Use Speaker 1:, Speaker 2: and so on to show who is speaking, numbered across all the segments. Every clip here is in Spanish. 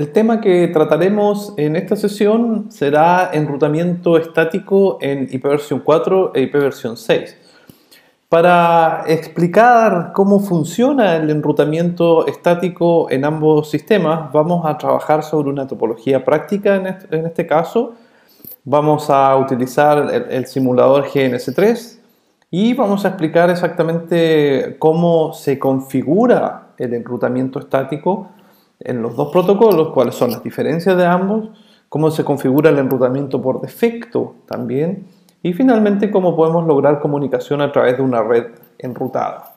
Speaker 1: El tema que trataremos en esta sesión será enrutamiento estático en IPv4 4 e IPv6 6. Para explicar cómo funciona el enrutamiento estático en ambos sistemas, vamos a trabajar sobre una topología práctica en este caso. Vamos a utilizar el simulador GNS3 y vamos a explicar exactamente cómo se configura el enrutamiento estático en los dos protocolos, cuáles son las diferencias de ambos, cómo se configura el enrutamiento por defecto también, y finalmente cómo podemos lograr comunicación a través de una red enrutada.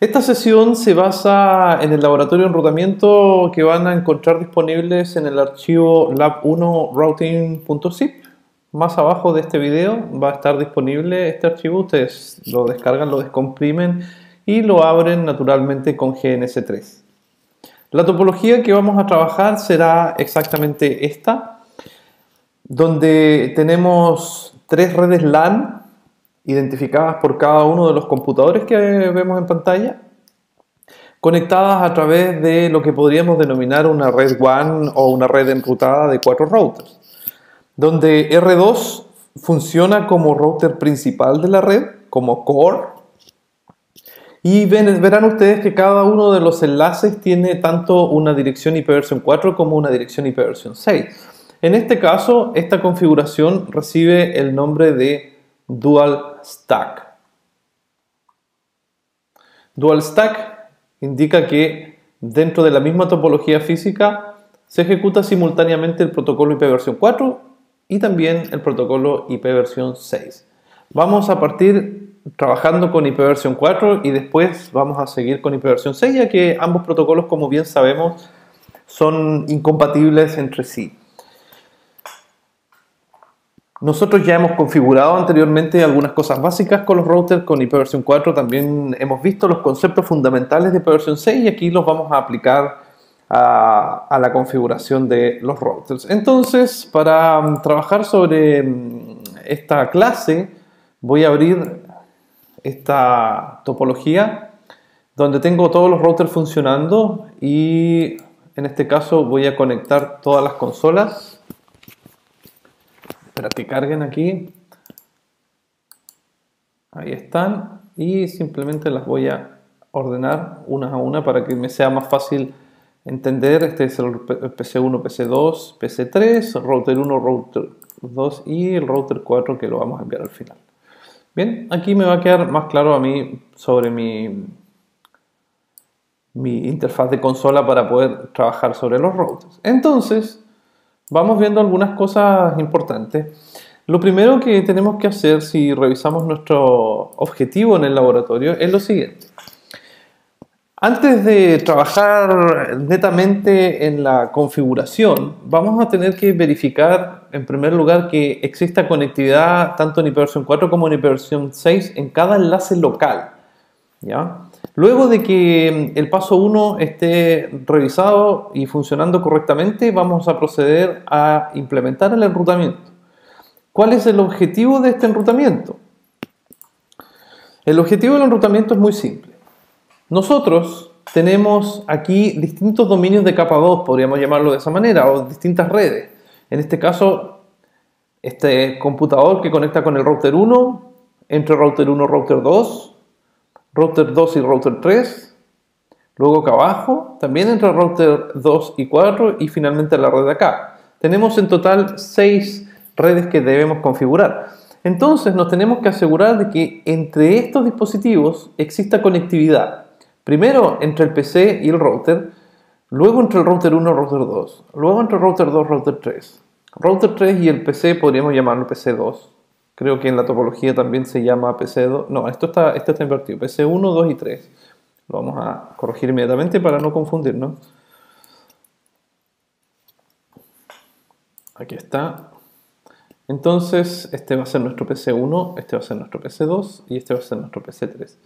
Speaker 1: Esta sesión se basa en el laboratorio de enrutamiento que van a encontrar disponibles en el archivo lab1routing.zip. Más abajo de este video va a estar disponible este archivo, ustedes lo descargan, lo descomprimen y lo abren naturalmente con GNS3. La topología que vamos a trabajar será exactamente esta, donde tenemos tres redes LAN identificadas por cada uno de los computadores que vemos en pantalla, conectadas a través de lo que podríamos denominar una red WAN o una red enrutada de 4 routers, donde R2 funciona como router principal de la red, como core. Y verán ustedes que cada uno de los enlaces tiene tanto una dirección IPv4 como una dirección IPv6. En este caso, esta configuración recibe el nombre de Dual Stack. Dual Stack indica que dentro de la misma topología física se ejecuta simultáneamente el protocolo IPv4 y también el protocolo IPv6. Vamos a partir trabajando con IPv4 y después vamos a seguir con IPv6, ya que ambos protocolos, como bien sabemos, son incompatibles entre sí. Nosotros ya hemos configurado anteriormente algunas cosas básicas con los routers con IPv4, también hemos visto los conceptos fundamentales de IPv6 y aquí los vamos a aplicar a la configuración de los routers. Entonces, para trabajar sobre esta clase, voy a abrir esta topología donde tengo todos los routers funcionando y en este caso voy a conectar todas las consolas. Espera que carguen aquí. Ahí están y simplemente las voy a ordenar unas a una para que me sea más fácil entender. Este es el PC1, PC2, PC3, router 1, router 2 y el router 4 que lo vamos a enviar al final. Bien, aquí me va a quedar más claro a mí sobre mi interfaz de consola para poder trabajar sobre los routers. Entonces, vamos viendo algunas cosas importantes. Lo primero que tenemos que hacer si revisamos nuestro objetivo en el laboratorio es lo siguiente. Antes de trabajar netamente en la configuración, vamos a tener que verificar en primer lugar que exista conectividad tanto en IPv4 como en IPv6 en cada enlace local, ¿ya? Luego de que el paso 1 esté revisado y funcionando correctamente, vamos a proceder a implementar el enrutamiento. ¿Cuál es el objetivo de este enrutamiento? El objetivo del enrutamiento es muy simple. Nosotros tenemos aquí distintos dominios de capa 2, podríamos llamarlo de esa manera, o distintas redes. En este caso, este computador que conecta con el router 1, entre router 1 y router 2 y router 3, luego acá abajo, también entre router 2 y 4 y finalmente la red de acá. Tenemos en total 6 redes que debemos configurar. Entonces nos tenemos que asegurar de que entre estos dispositivos exista conectividad. Primero entre el PC y el router, luego entre el router 1 y el router 2, luego entre el router 2 y el router 3. Router 3 y el PC podríamos llamarlo PC2. Creo que en la topología también se llama PC2. No, esto está invertido. PC1, 2 y 3. Lo vamos a corregir inmediatamente para no confundirnos. Aquí está. Entonces, este va a ser nuestro PC1, este va a ser nuestro PC2 y este va a ser nuestro PC3.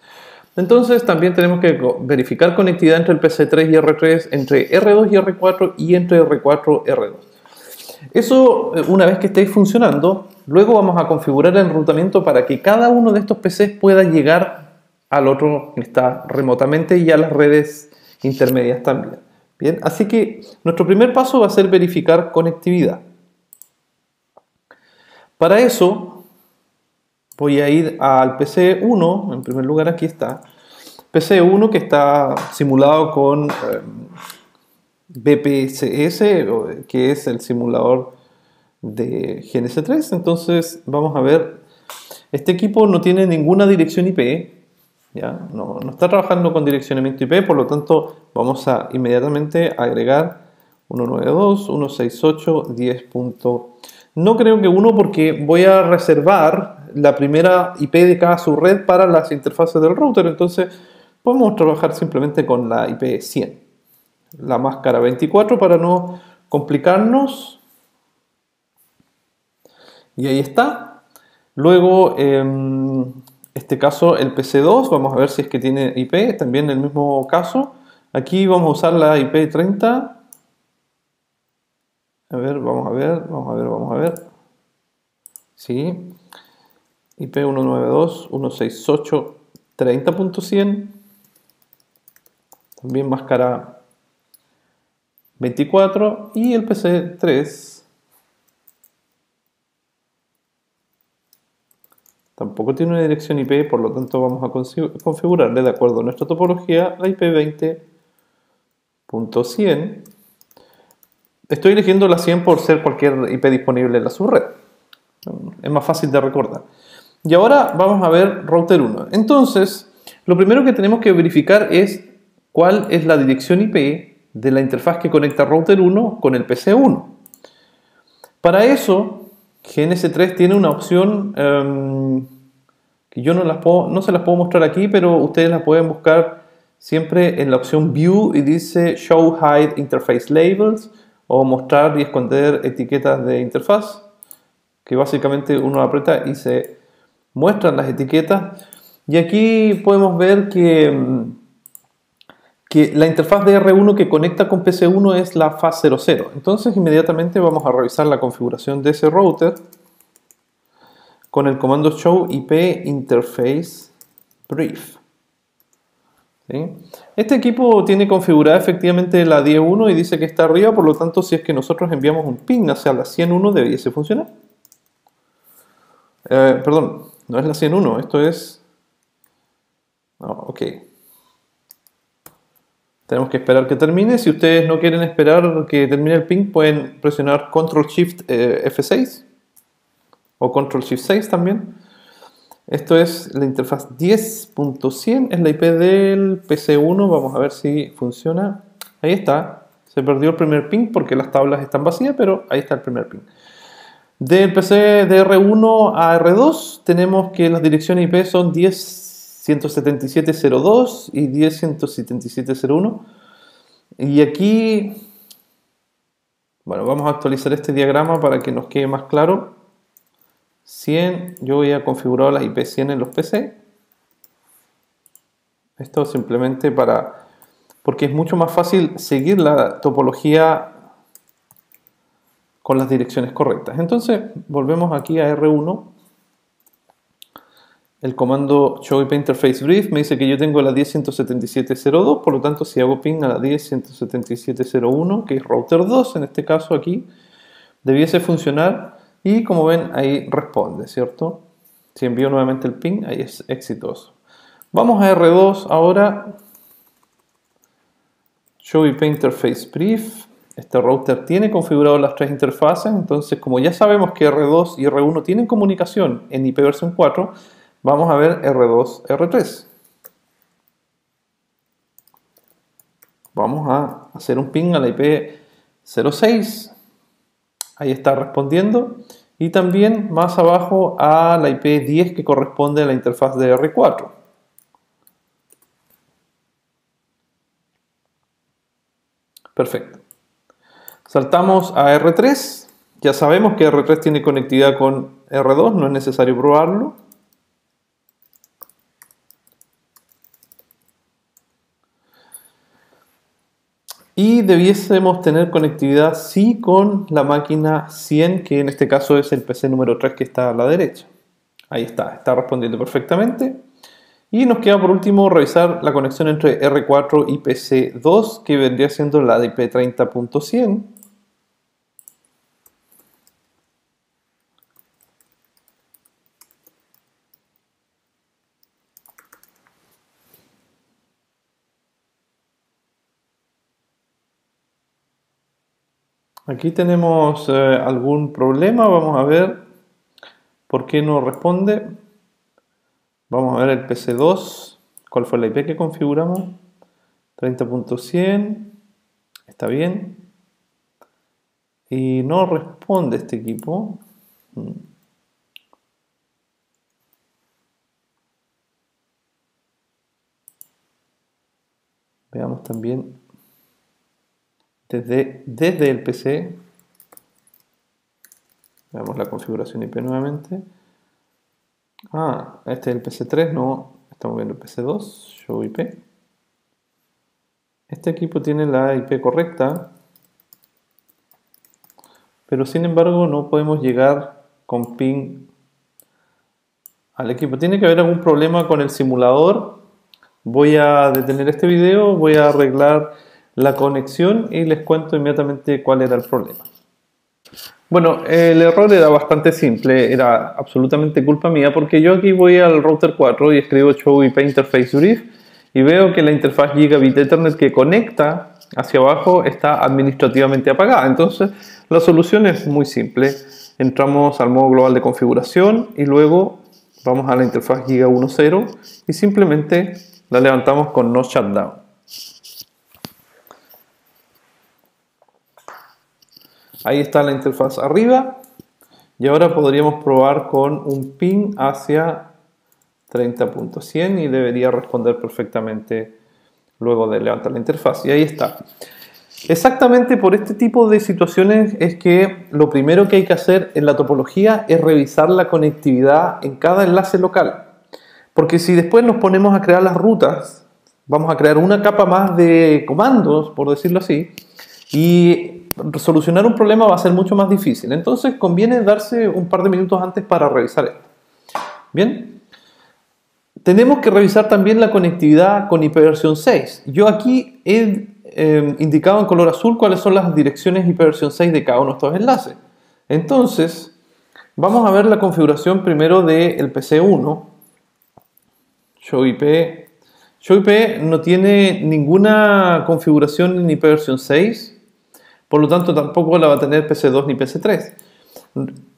Speaker 1: Entonces, también tenemos que verificar conectividad entre el PC3 y R3, entre R2 y R4 y entre R4 y R2. Eso, una vez que estéis funcionando, luego vamos a configurar el enrutamiento para que cada uno de estos PCs pueda llegar al otro que está remotamente y a las redes intermedias también. Bien, así que nuestro primer paso va a ser verificar conectividad. Para eso voy a ir al PC1, en primer lugar aquí está, PC1 que está simulado con BPCS, que es el simulador de GNS3. Entonces vamos a ver, este equipo no tiene ninguna dirección IP, ¿ya? No está trabajando con direccionamiento IP, por lo tanto vamos a inmediatamente agregar 192.168.10. No creo que 1 porque voy a reservar la primera IP de cada subred para las interfaces del router, entonces podemos trabajar simplemente con la IP 100, la máscara 24 para no complicarnos. Y ahí está. Luego, en este caso, el PC2, vamos a ver si es que tiene IP, también el mismo caso. Aquí vamos a usar la IP 30. A ver, vamos a ver. Sí. IP 192.168.30.100. También máscara 24. Y el PC3 tampoco tiene una dirección IP, por lo tanto vamos a configurarle de acuerdo a nuestra topología la IP 20.100. Estoy eligiendo la 100 por ser cualquier IP disponible en la subred. Es más fácil de recordar. Y ahora vamos a ver router 1. Entonces, lo primero que tenemos que verificar es cuál es la dirección IP de la interfaz que conecta router 1 con el PC1. Para eso, GNS3 tiene una opción que yo no se las puedo mostrar aquí, pero ustedes la pueden buscar siempre en la opción View y dice Show Hide Interface Labels o mostrar y esconder etiquetas de interfaz, que básicamente uno aprieta y se muestran las etiquetas. Y aquí podemos ver que la interfaz de R1 que conecta con PC1 es la faz 00. Entonces inmediatamente vamos a revisar la configuración de ese router con el comando show IP interface brief. ¿Sí? Este equipo tiene configurada efectivamente la 10.1 y dice que está arriba, por lo tanto si es que nosotros enviamos un ping hacia la 100.1 debiese funcionar. Perdón, no es la 100.1, esto es... No, ok. Tenemos que esperar que termine. Si ustedes no quieren esperar que termine el ping, pueden presionar Ctrl Shift F6 o Ctrl Shift 6 también. Esto es la interfaz 10.100, es la IP del PC1. Vamos a ver si funciona. Ahí está. Se perdió el primer ping porque las tablas están vacías, pero ahí está el primer ping. Del PC de R1 a R2 tenemos que las direcciones IP son 10.177.02 y 10.177.01. Y aquí, bueno, vamos a actualizar este diagrama para que nos quede más claro. 100, yo voy a configurar las IP 100 en los PC. Esto simplemente porque es mucho más fácil seguir la topología con las direcciones correctas. Entonces, volvemos aquí a R1. El comando show IP interface brief me dice que yo tengo la 10.177.02, por lo tanto si hago ping a la 10.177.01, que es router 2 en este caso aquí, debiese funcionar y como ven ahí responde, ¿cierto? Si envío nuevamente el ping, ahí es exitoso. Vamos a R2 ahora. Show IP interface brief. Este router tiene configurado las tres interfaces, entonces como ya sabemos que R2 y R1 tienen comunicación en IP versión 4, vamos a ver R2, R3. Vamos a hacer un ping a la IP 06. Ahí está respondiendo. Y también más abajo a la IP 10 que corresponde a la interfaz de R4. Perfecto. Saltamos a R3. Ya sabemos que R3 tiene conectividad con R2, no es necesario probarlo. Y debiésemos tener conectividad sí con la máquina 100, que en este caso es el PC número 3 que está a la derecha. Ahí está respondiendo perfectamente. Y nos queda por último revisar la conexión entre R4 y PC2, que vendría siendo la de IP 30.100. Aquí tenemos algún problema, vamos a ver por qué no responde. Vamos a ver el PC2, cuál fue la IP que configuramos. 30.100, está bien. Y no responde este equipo. Veamos también desde el PC. Veamos la configuración IP nuevamente. Este es el PC3, no, estamos viendo el PC2, show IP. Este equipo tiene la IP correcta, pero sin embargo no podemos llegar con ping al equipo. Tiene que haber algún problema con el simulador. Voy a detener este video, voy a arreglar la conexión y les cuento inmediatamente cuál era el problema. Bueno, el error era bastante simple, era absolutamente culpa mía, porque yo aquí voy al router 4 y escribo show IP interface brief y veo que la interfaz Gigabit Ethernet que conecta hacia abajo está administrativamente apagada. Entonces la solución es muy simple. Entramos al modo global de configuración y luego vamos a la interfaz Giga 1.0 y simplemente la levantamos con no shutdown. Ahí está la interfaz arriba y ahora podríamos probar con un ping hacia 30.100 y debería responder perfectamente luego de levantar la interfaz. Y ahí está. Exactamente por este tipo de situaciones es que lo primero que hay que hacer en la topología es revisar la conectividad en cada enlace local. Porque si después nos ponemos a crear las rutas, vamos a crear una capa más de comandos, por decirlo así, y solucionar un problema va a ser mucho más difícil. Entonces conviene darse un par de minutos antes para revisar esto. Bien, tenemos que revisar también la conectividad con IPv 6. Yo aquí he indicado en color azul cuáles son las direcciones IPv 6 de cada uno de estos enlaces. Entonces vamos a ver la configuración primero del PC1. Show IP. Show IP no tiene ninguna configuración en IPv 6. Por lo tanto, tampoco la va a tener PC2 ni PC3.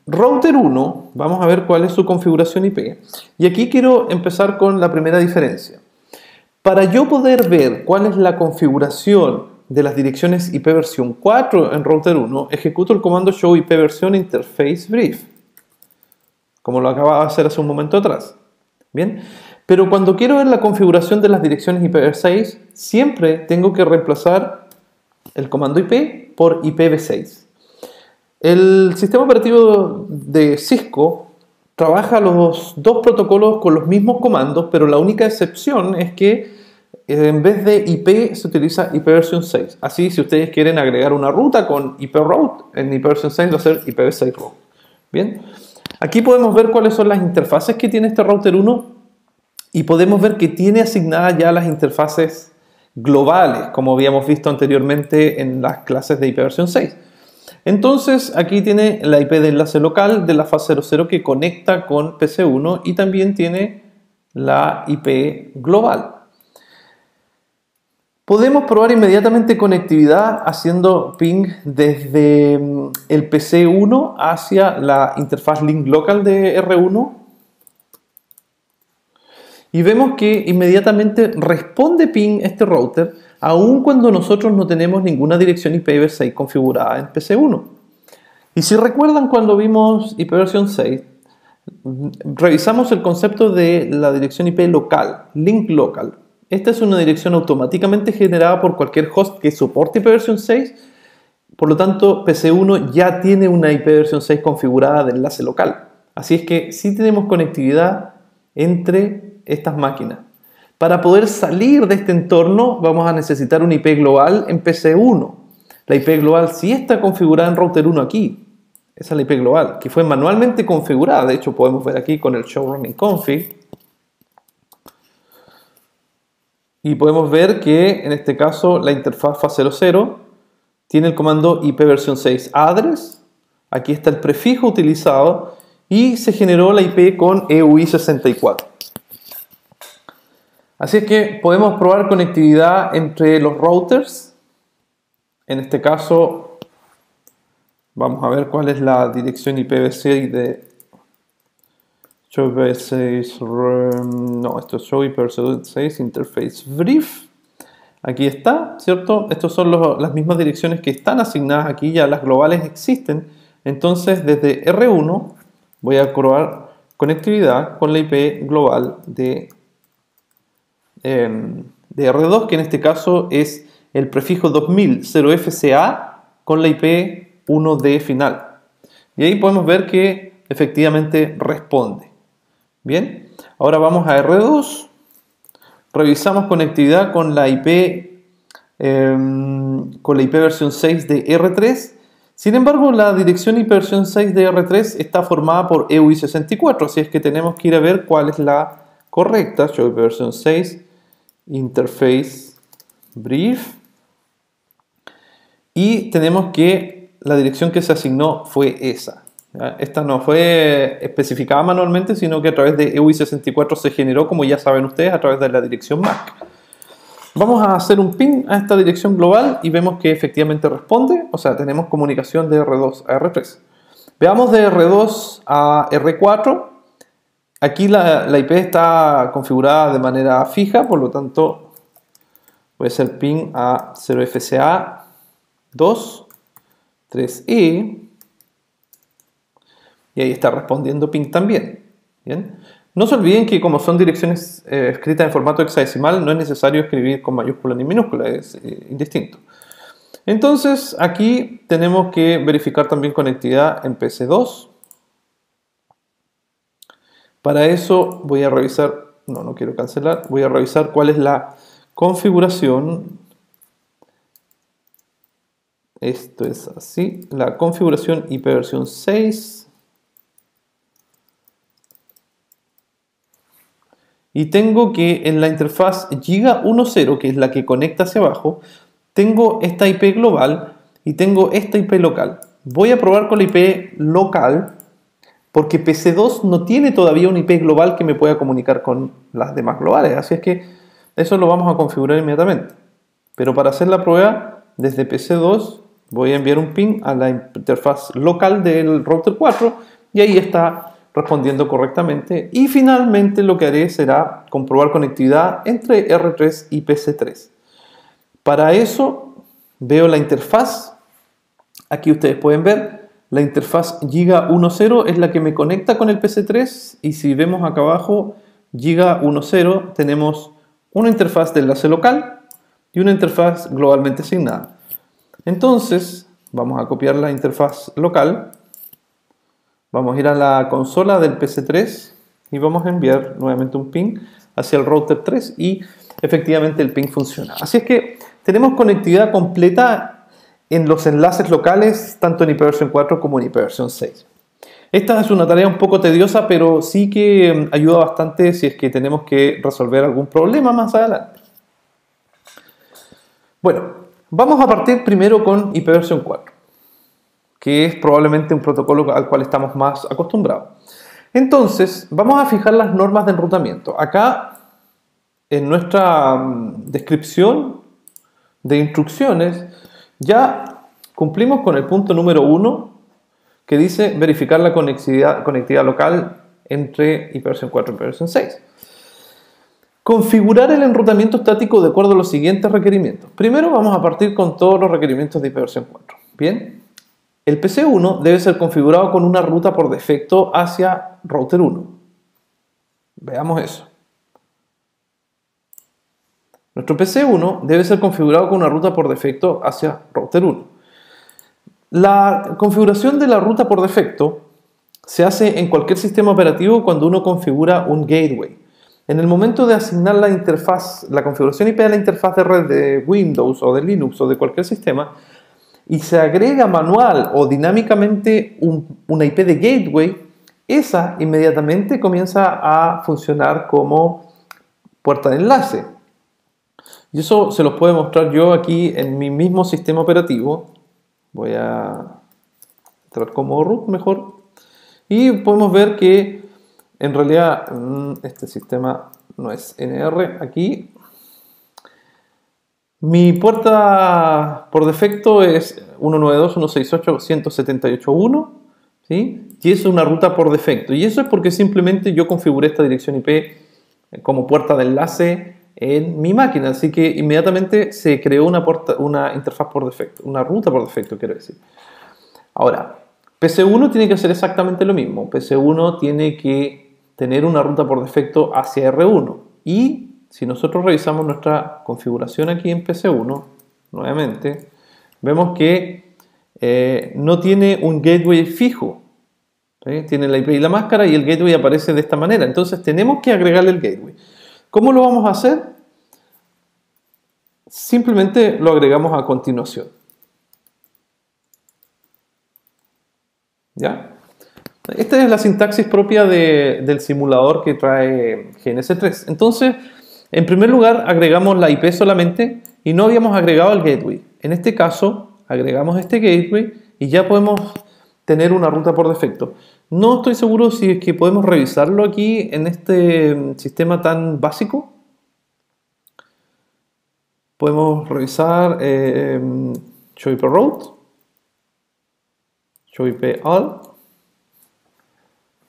Speaker 1: Router 1, vamos a ver cuál es su configuración IP. Y aquí quiero empezar con la primera diferencia. Para yo poder ver cuál es la configuración de las direcciones IP versión 4 en Router 1, ejecuto el comando show IP versión interface brief, como lo acababa de hacer hace un momento atrás. Bien, pero cuando quiero ver la configuración de las direcciones IPv6, siempre tengo que reemplazar el comando IP por IPv6. El sistema operativo de Cisco trabaja los dos protocolos con los mismos comandos, pero la única excepción es que en vez de IP se utiliza IPv6. Así, si ustedes quieren agregar una ruta con IProute, en IPv6 va a ser IPv6 route. Bien, aquí podemos ver cuáles son las interfaces que tiene este router 1 y podemos ver que tiene asignadas ya las interfaces globales, como habíamos visto anteriormente en las clases de IPv6. Entonces aquí tiene la IP de enlace local de la fase 00 que conecta con PC1 y también tiene la IP global. Podemos probar inmediatamente conectividad haciendo ping desde el PC1 hacia la interfaz link local de R1 y vemos que inmediatamente responde ping este router aun cuando nosotros no tenemos ninguna dirección IPv6 configurada en PC1. Y si recuerdan cuando vimos IPv6, revisamos el concepto de la dirección IP local, link local. Esta es una dirección automáticamente generada por cualquier host que soporte IPv6. Por lo tanto, PC1 ya tiene una IPv6 configurada de enlace local. Así es que sí tenemos conectividad entre estas máquinas. Para poder salir de este entorno vamos a necesitar una IP global en PC1. La IP global sí está configurada en Router 1 aquí. Esa es la IP global, que fue manualmente configurada. De hecho, podemos ver aquí con el show running config. Y podemos ver que en este caso la interfaz FAT00 tiene el comando IP versión 6 address. Aquí está el prefijo utilizado y se generó la IP con EUI64. Así es que podemos probar conectividad entre los routers. En este caso vamos a ver cuál es la dirección IPv6 de show IPv6, no, esto es show IPv6 interface brief. Aquí está, ¿cierto? Estas son las mismas direcciones que están asignadas aquí, ya las globales existen. Entonces desde R1 voy a probar conectividad con la IP global de R2, que en este caso es el prefijo 2000 0FCA con la IP 1D final. Y ahí podemos ver que efectivamente responde. Bien, ahora vamos a R2, revisamos conectividad con la IP versión 6 de R3. Sin embargo, la dirección IP versión 6 de R3 está formada por EUI64, así es que tenemos que ir a ver cuál es la correcta. Show IP versión 6 interface brief, y tenemos que la dirección que se asignó fue esa. Esta no fue especificada manualmente, sino que a través de EUI64 se generó, como ya saben ustedes, a través de la dirección MAC. Vamos a hacer un ping a esta dirección global y vemos que efectivamente responde, o sea, tenemos comunicación de R2 a R3. Veamos de R2 a R4. Aquí la IP está configurada de manera fija, por lo tanto voy a hacer ping a 0FCA 2 3E. Y ahí está respondiendo ping también. ¿Bien? No se olviden que como son direcciones escritas en formato hexadecimal, no es necesario escribir con mayúscula ni minúscula, es indistinto. Entonces aquí tenemos que verificar también conectividad en PC2. Para eso voy a revisar, no quiero cancelar, voy a revisar cuál es la configuración. Esto es así, la configuración IP versión 6. Y tengo que en la interfaz Giga 10, que es la que conecta hacia abajo, tengo esta IP global y tengo esta IP local. Voy a probar con la IP local porque PC2 no tiene todavía una IP global que me pueda comunicar con las demás globales. Así es que eso lo vamos a configurar inmediatamente. Pero para hacer la prueba, desde PC2 voy a enviar un ping a la interfaz local del router 4 y ahí está respondiendo correctamente, y finalmente lo que haré será comprobar conectividad entre R3 y PC3. Para eso veo la interfaz. Aquí ustedes pueden ver la interfaz Giga 10 es la que me conecta con el PC3, y si vemos acá abajo Giga 10 tenemos una interfaz de enlace local y una interfaz globalmente asignada. Entonces vamos a copiar la interfaz local. Vamos a ir a la consola del PC3 y vamos a enviar nuevamente un ping hacia el router 3 y efectivamente el ping funciona. Así es que tenemos conectividad completa en los enlaces locales, tanto en IPv4 como en IPv6. Esta es una tarea un poco tediosa, pero sí que ayuda bastante si es que tenemos que resolver algún problema más adelante. Bueno, vamos a partir primero con IPv4. Que es probablemente un protocolo al cual estamos más acostumbrados. Entonces, vamos a fijar las normas de enrutamiento. Acá, en nuestra descripción de instrucciones, ya cumplimos con el punto número 1, que dice verificar la conectividad local entre IPv4 y IPv6. Configurar el enrutamiento estático de acuerdo a los siguientes requerimientos. Primero vamos a partir con todos los requerimientos de IPv4. Bien. El PC1 debe ser configurado con una ruta por defecto hacia router 1. Veamos eso. Nuestro PC1 debe ser configurado con una ruta por defecto hacia router 1. La configuración de la ruta por defecto se hace en cualquier sistema operativo cuando uno configura un gateway. En el momento de asignar la interfaz, la configuración IP a la interfaz de red de Windows o de Linux o de cualquier sistema, y se agrega manual o dinámicamente una IP de gateway, esa inmediatamente comienza a funcionar como puerta de enlace. Y eso se los puedo mostrar yo aquí en mi mismo sistema operativo. Voy a entrar como root mejor. Y podemos ver que en realidad este sistema no es NR aquí. Mi puerta por defecto es 192.168.178.1, ¿sí? Y eso es una ruta por defecto. Y eso es porque simplemente yo configuré esta dirección IP como puerta de enlace en mi máquina. Así que inmediatamente se creó una interfaz por defecto, una ruta por defecto, quiero decir. Ahora, PC1 tiene que hacer exactamente lo mismo. PC1 tiene que tener una ruta por defecto hacia R1. Y si nosotros revisamos nuestra configuración aquí en PC1, nuevamente, vemos que no tiene un gateway fijo. ¿Sí? Tiene la IP y la máscara y el gateway aparece de esta manera. Entonces tenemos que agregarle el gateway. ¿Cómo lo vamos a hacer? Simplemente lo agregamos a continuación. ¿Ya? Esta es la sintaxis propia del simulador que trae GNS3. Entonces, en primer lugar, agregamos la IP solamente y no habíamos agregado el gateway. En este caso, agregamos este gateway y ya podemos tener una ruta por defecto. No estoy seguro si es que podemos revisarlo aquí en este sistema tan básico. Podemos revisar show IP route, show IP all.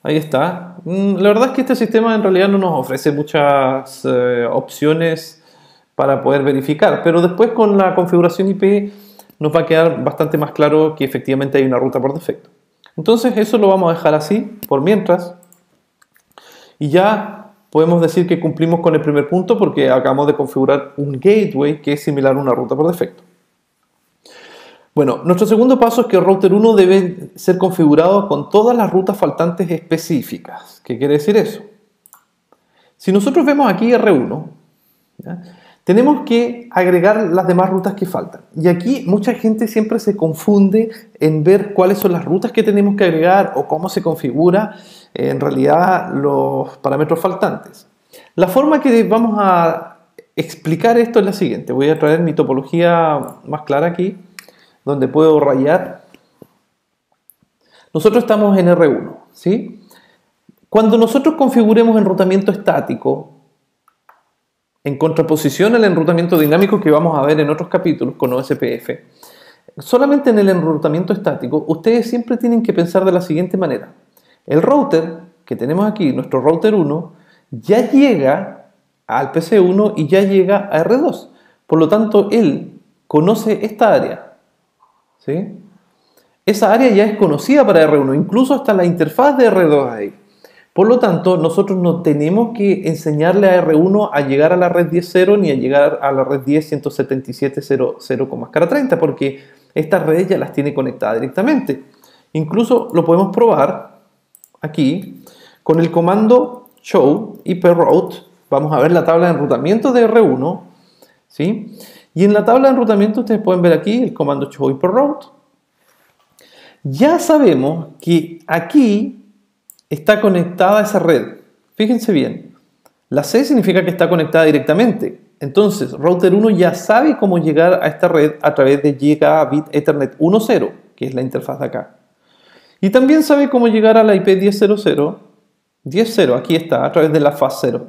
Speaker 1: Ahí está. La verdad es que este sistema en realidad no nos ofrece muchas opciones para poder verificar, pero después con la configuración IP nos va a quedar bastante más claro que efectivamente hay una ruta por defecto. Entonces eso lo vamos a dejar así por mientras y ya podemos decir que cumplimos con el primer punto porque acabamos de configurar un gateway que es similar a una ruta por defecto. Bueno, nuestro segundo paso es que el router 1 debe ser configurado con todas las rutas faltantes específicas. ¿Qué quiere decir eso? Si nosotros vemos aquí R1, ¿ya? Tenemos que agregar las demás rutas que faltan. Y aquí mucha gente siempre se confunde en ver cuáles son las rutas que tenemos que agregar o cómo se configura en realidad los parámetros faltantes. La forma que vamos a explicar esto es la siguiente. Voy a traer mi topología más clara aquí, donde puedo rayar. Nosotros estamos en R1, ¿sí? Cuando nosotros configuremos enrutamiento estático, en contraposición al enrutamiento dinámico que vamos a ver en otros capítulos con OSPF, solamente en el enrutamiento estático, ustedes siempre tienen que pensar de la siguiente manera. El router que tenemos aquí, nuestro router 1, ya llega al PC1 y ya llega a R2. Por lo tanto, él conoce esta área. ¿Sí? Esa área ya es conocida para R1, incluso hasta la interfaz de R2 ahí. Por lo tanto, nosotros no tenemos que enseñarle a R1 a llegar a la red 10.0 ni a llegar a la red 10.177.0.0 con máscara 30, porque estas redes ya las tiene conectadas directamente. Incluso lo podemos probar aquí con el comando show ip-route. Vamos a ver la tabla de enrutamiento de R1, ¿sí? Y en la tabla de enrutamiento ustedes pueden ver aquí el comando show ip-route. Ya sabemos que aquí está conectada a esa red. Fíjense bien. La C significa que está conectada directamente. Entonces, router 1 ya sabe cómo llegar a esta red a través de Gigabit Ethernet 1.0, que es la interfaz de acá. Y también sabe cómo llegar a la IP 10.0.0, 10.0, aquí está, a través de la faz 0.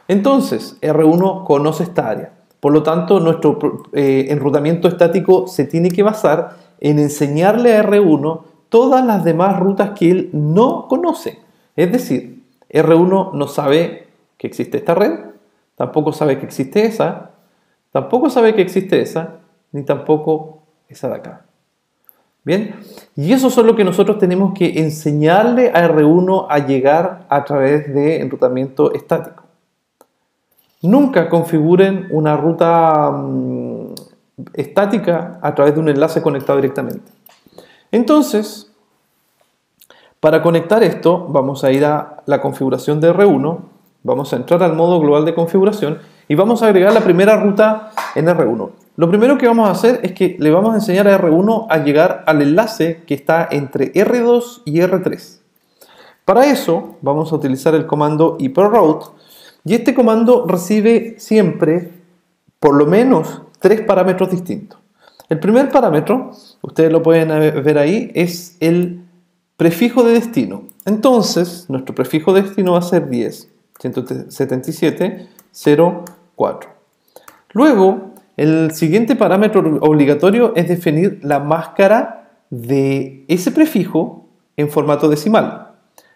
Speaker 1: Entonces, R1 conoce esta área. Por lo tanto, nuestro enrutamiento estático se tiene que basar en enseñarle a R1 todas las demás rutas que él no conoce. Es decir, R1 no sabe que existe esta red, tampoco sabe que existe esa, tampoco sabe que existe esa, ni tampoco esa de acá. ¿Bien? Y eso es lo que nosotros tenemos que enseñarle a R1 a llegar a través de enrutamiento estático. Nunca configuren una ruta estática a través de un enlace conectado directamente. Entonces, para conectar esto, vamos a ir a la configuración de R1, vamos a entrar al modo global de configuración y vamos a agregar la primera ruta en R1. Lo primero que vamos a hacer es que le vamos a enseñar a R1 a llegar al enlace que está entre R2 y R3. Para eso, vamos a utilizar el comando ip-route y este comando recibe siempre por lo menos 3 parámetros distintos. El primer parámetro, ustedes lo pueden ver ahí, es el prefijo de destino. Entonces, nuestro prefijo de destino va a ser 10.177.0.4. Luego, el siguiente parámetro obligatorio es definir la máscara de ese prefijo en formato decimal.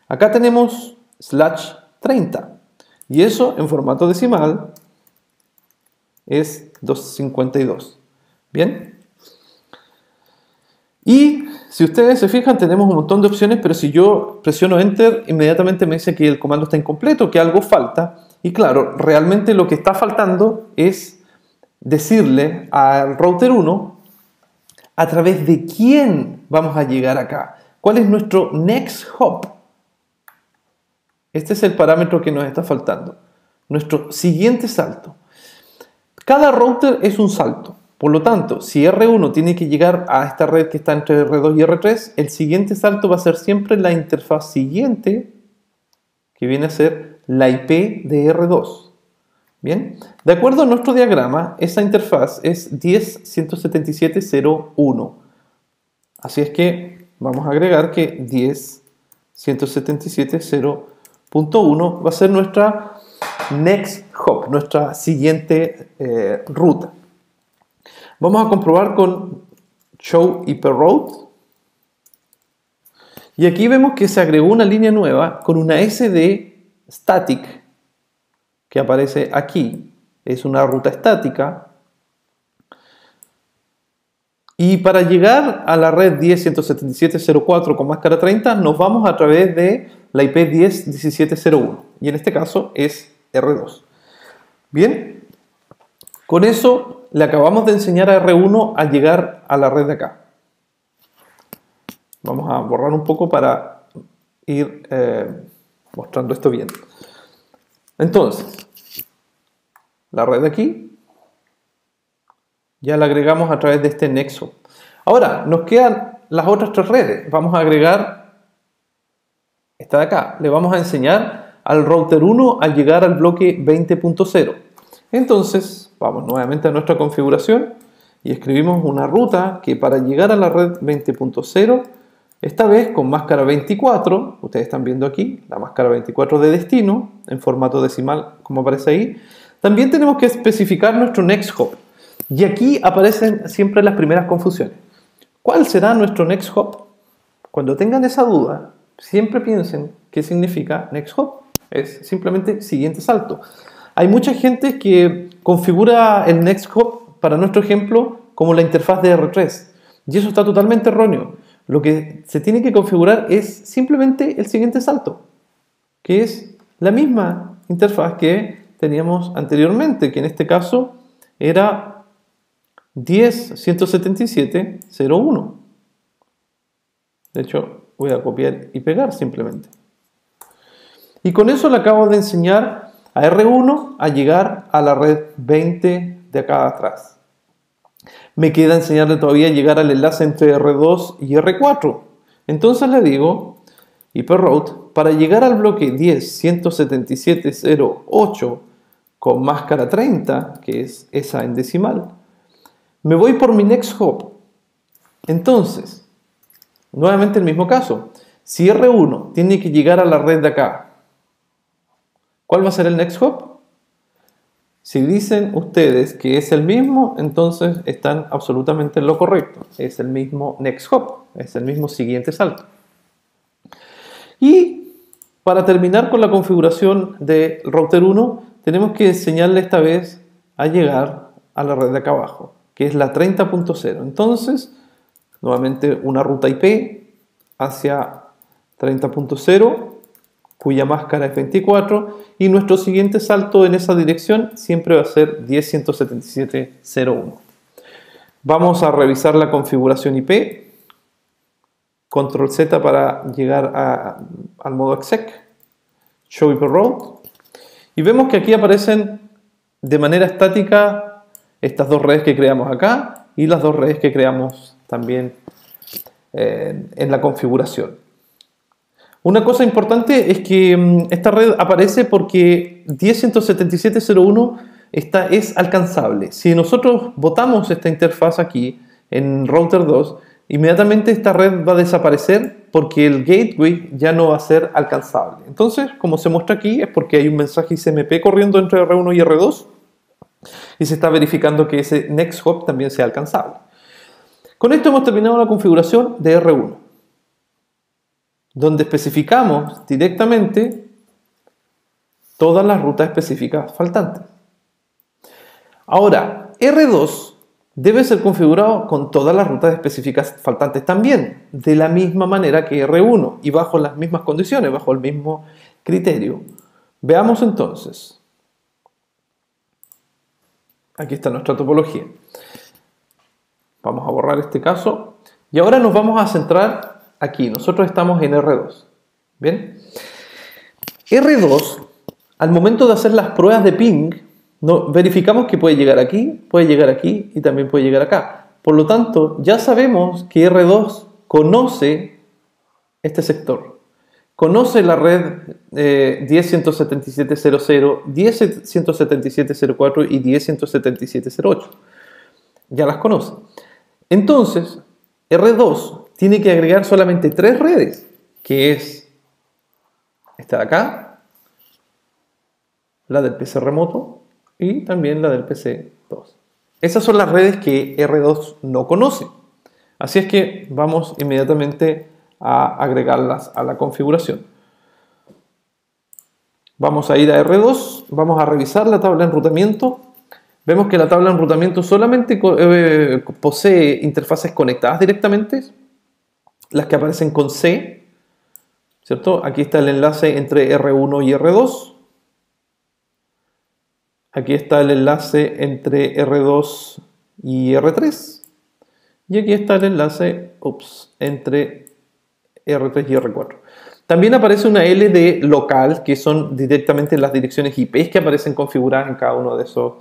Speaker 1: Acá tenemos /30 y eso en formato decimal es 252. ¿Bien? Y si ustedes se fijan, tenemos un montón de opciones, pero si yo presiono Enter, inmediatamente me dice que el comando está incompleto, que algo falta. Y claro, realmente lo que está faltando es decirle al router 1 a través de quién vamos a llegar acá. ¿Cuál es nuestro next hop? Este es el parámetro que nos está faltando. Nuestro siguiente salto. Cada router es un salto. Por lo tanto, si R1 tiene que llegar a esta red que está entre R2 y R3, el siguiente salto va a ser siempre la interfaz siguiente, que viene a ser la IP de R2. Bien, de acuerdo a nuestro diagrama, esa interfaz es 10.177.0.1. Así es que vamos a agregar que 10.177.0.1 va a ser nuestra next hop, nuestra siguiente ruta. Vamos a comprobar con show IP route. Y aquí vemos que se agregó una línea nueva con una SD static que aparece aquí. Es una ruta estática. Y para llegar a la red 10.177.0.4 con máscara 30 nos vamos a través de la IP 10.17.0.1 y en este caso es R2. Bien, con eso le acabamos de enseñar a R1 a llegar a la red de acá. Vamos a borrar un poco para ir mostrando esto bien. Entonces, la red de aquí ya la agregamos a través de este nexo. Ahora, nos quedan las otras 3 redes. Vamos a agregar esta de acá. Le vamos a enseñar al router 1 a llegar al bloque 20.0. Entonces, vamos nuevamente a nuestra configuración y escribimos una ruta que para llegar a la red 20.0, esta vez con máscara 24, ustedes están viendo aquí la máscara 24 de destino en formato decimal como aparece ahí, también tenemos que especificar nuestro next hop. Y aquí aparecen siempre las primeras confusiones. ¿Cuál será nuestro next hop? Cuando tengan esa duda, siempre piensen qué significa next hop. Es simplemente siguiente salto. Hay mucha gente que configura el next hop, para nuestro ejemplo, como la interfaz de R3. Y eso está totalmente erróneo. Lo que se tiene que configurar es simplemente el siguiente salto, que es la misma interfaz que teníamos anteriormente, que en este caso era 10.177.0.1. De hecho, voy a copiar y pegar simplemente. Y con eso le acabo de enseñar a R1 a llegar a la red 20 de acá atrás. Me queda enseñarle todavía a llegar al enlace entre R2 y R4. Entonces le digo IP route para llegar al bloque 10.177.0.8 con máscara 30, que es esa en decimal. Me voy por mi next hop. Entonces, nuevamente el mismo caso. Si R1 tiene que llegar a la red de acá, ¿cuál va a ser el next hop? Si dicen ustedes que es el mismo, entonces están absolutamente en lo correcto. Es el mismo next hop, es el mismo siguiente salto. Y para terminar con la configuración del router 1, tenemos que enseñarle esta vez a llegar a la red de acá abajo, que es la 30.0. Entonces, nuevamente una ruta IP hacia 30.0, cuya máscara es 24, y nuestro siguiente salto en esa dirección siempre va a ser 10.177.0.1. Vamos a revisar la configuración IP, control Z para llegar al modo exec, show IP route, y vemos que aquí aparecen de manera estática estas 2 redes que creamos acá y las 2 redes que creamos también en la configuración. Una cosa importante es que esta red aparece porque 10.177.0.1 esta es alcanzable. Si nosotros botamos esta interfaz aquí en router 2, inmediatamente esta red va a desaparecer porque el gateway ya no va a ser alcanzable. Entonces, como se muestra aquí, es porque hay un mensaje ICMP corriendo entre R1 y R2 y se está verificando que ese next hop también sea alcanzable. Con esto hemos terminado la configuración de R1, donde especificamos directamente todas las rutas específicas faltantes. Ahora, R2 debe ser configurado con todas las rutas específicas faltantes también, de la misma manera que R1 y bajo las mismas condiciones, bajo el mismo criterio. Veamos entonces. Aquí está nuestra topología. Vamos a borrar este caso y ahora nos vamos a centrar aquí. Nosotros estamos en R2. ¿Bien? R2, al momento de hacer las pruebas de ping, verificamos que puede llegar aquí y también puede llegar acá. Por lo tanto, ya sabemos que R2 conoce este sector. Conoce la red 10.177.0.0, 10.177.0.4 y 10.177.0.8. Ya las conoce. Entonces, R2 tiene que agregar solamente 3 redes, que es esta de acá, la del PC remoto y también la del PC2. Esas son las redes que R2 no conoce. Así es que vamos inmediatamente a agregarlas a la configuración. Vamos a ir a R2, vamos a revisar la tabla de enrutamiento. Vemos que la tabla de enrutamiento solamente posee interfaces conectadas directamente, las que aparecen con C, ¿cierto? Aquí está el enlace entre R1 y R2. Aquí está el enlace entre R2 y R3. Y aquí está el enlace entre R3 y R4. También aparece una LD local, que son directamente las direcciones IP que aparecen configuradas en cada uno de esas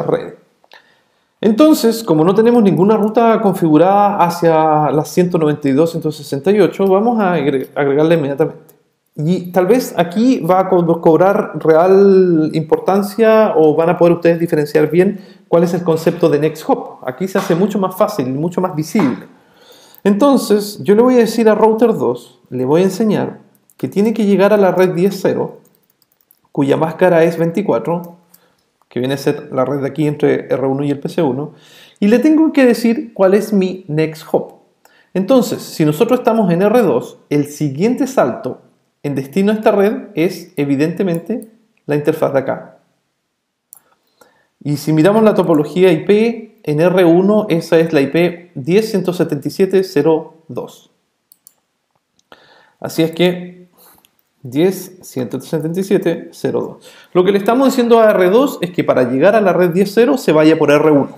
Speaker 1: redes. Entonces, como no tenemos ninguna ruta configurada hacia las 192.168, vamos a agregarla inmediatamente. Y tal vez aquí va a cobrar real importancia o van a poder ustedes diferenciar bien cuál es el concepto de Next Hop. Aquí se hace mucho más fácil, mucho más visible. Entonces, yo le voy a decir a Router 2, le voy a enseñar que tiene que llegar a la red 10.0, cuya máscara es 24, que viene a ser la red de aquí entre R1 y el PC1, y le tengo que decir cuál es mi Next Hop. Entonces, si nosotros estamos en R2, el siguiente salto en destino a esta red es evidentemente la interfaz de acá. Y si miramos la topología IP, en R1 esa es la IP 10.177.0.2. Así es que 10.177.0.2. Lo que le estamos diciendo a R2 es que para llegar a la red 10.0 se vaya por R1.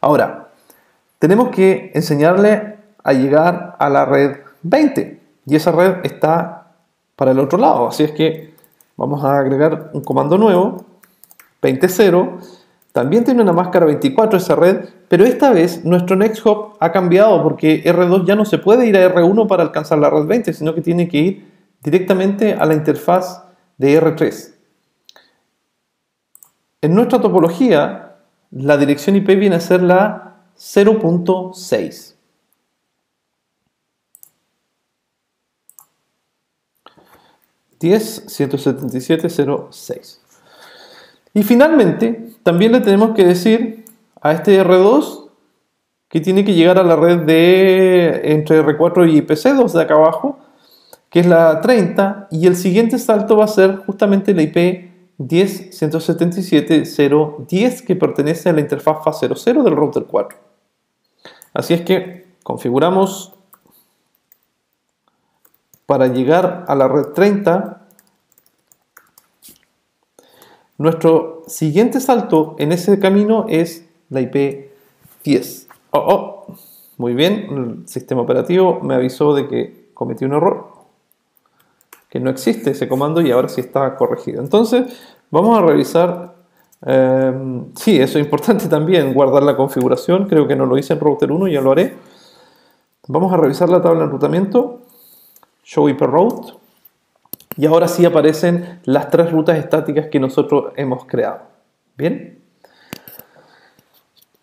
Speaker 1: Ahora, tenemos que enseñarle a llegar a la red 20. Y esa red está para el otro lado. Así es que vamos a agregar un comando nuevo, 20.0. También tiene una máscara 24 esa red, pero esta vez nuestro Next Hop ha cambiado porque R2 ya no se puede ir a R1 para alcanzar la red 20, sino que tiene que ir directamente a la interfaz de R3. En nuestra topología, la dirección IP viene a ser la 0.6. .177.0.6. Y finalmente, también le tenemos que decir a este R2 que tiene que llegar a la red de entre R4 y PC2 de acá abajo, que es la 30, y el siguiente salto va a ser justamente la IP 10.177.0.10, que pertenece a la interfaz FAS00 del router 4. Así es que configuramos para llegar a la red 30. Nuestro siguiente salto en ese camino es la IP 10. Muy bien, el sistema operativo me avisó de que cometí un error, que no existe ese comando y ahora sí está corregido. Entonces, vamos a revisar. Sí, eso es importante también, guardar la configuración. Creo que no lo hice en router 1, ya lo haré. Vamos a revisar la tabla de enrutamiento. Show IP route. Y ahora sí aparecen las 3 rutas estáticas que nosotros hemos creado. ¿Bien?